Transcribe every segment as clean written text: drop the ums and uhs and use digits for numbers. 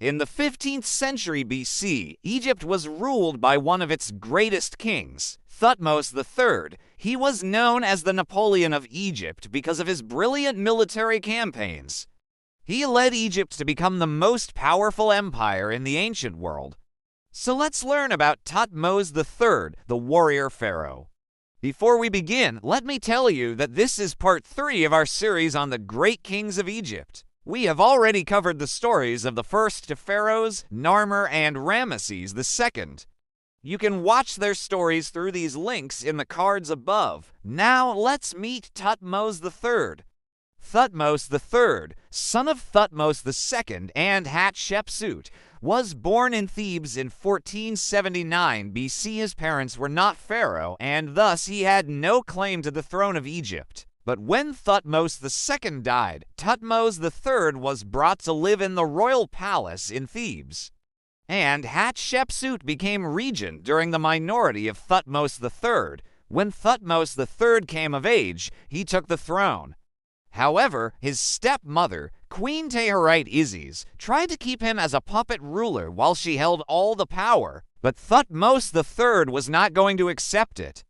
In the 15th century BC, Egypt was ruled by one of its greatest kings, Thutmose III. He was known as the Napoleon of Egypt because of his brilliant military campaigns. He led Egypt to become the most powerful empire in the ancient world. So let's learn about Thutmose III, the warrior pharaoh. Before we begin, let me tell you that this is part 3 of our series on the great kings of Egypt. We have already covered the stories of the first two pharaohs, Narmer and Ramesses II. You can watch their stories through these links in the cards above. Now let's meet Thutmose III. Thutmose III, son of Thutmose II and Hatshepsut, was born in Thebes in 1479 BC. His parents were not pharaoh, and thus he had no claim to the throne of Egypt. But when Thutmose II died, Thutmose III was brought to live in the royal palace in Thebes. And Hatshepsut became regent during the minority of Thutmose III. When Thutmose III came of age, he took the throne. However, his stepmother, Queen Teherite Isis, tried to keep him as a puppet ruler while she held all the power, but Thutmose III was not going to accept it.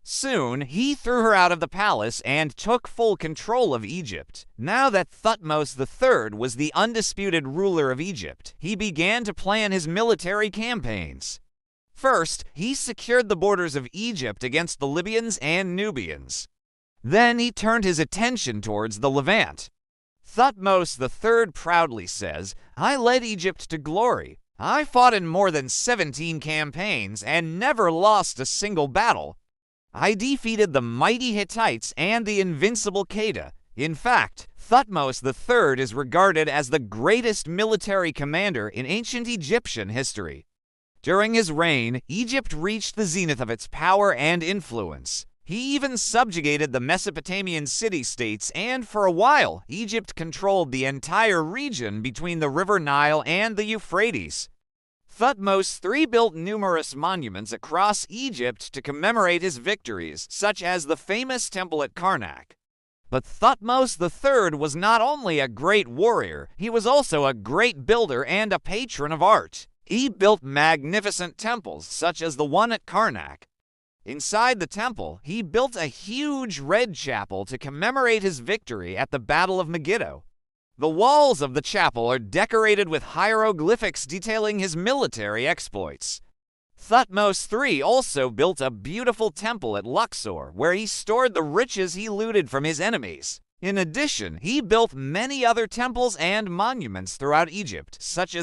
Soon, he threw her out of the palace and took full control of Egypt. Now that Thutmose III was the undisputed ruler of Egypt, he began to plan his military campaigns. First, he secured the borders of Egypt against the Libyans and Nubians. Then he turned his attention towards the Levant. Thutmose III proudly says, "I led Egypt to glory. I fought in more than 17 campaigns and never lost a single battle. I defeated the mighty Hittites and the invincible Kedah." In fact, Thutmose III is regarded as the greatest military commander in ancient Egyptian history. During his reign, Egypt reached the zenith of its power and influence. He even subjugated the Mesopotamian city-states, and for a while, Egypt controlled the entire region between the River Nile and the Euphrates. Thutmose III built numerous monuments across Egypt to commemorate his victories, such as the famous temple at Karnak. But Thutmose III was not only a great warrior, he was also a great builder and a patron of art. He built magnificent temples, such as the one at Karnak. Inside the temple, he built a huge red chapel to commemorate his victory at the Battle of Megiddo. The walls of the chapel are decorated with hieroglyphics detailing his military exploits. Thutmose III also built a beautiful temple at Luxor, where he stored the riches he looted from his enemies. In addition, he built many other temples and monuments throughout Egypt, such as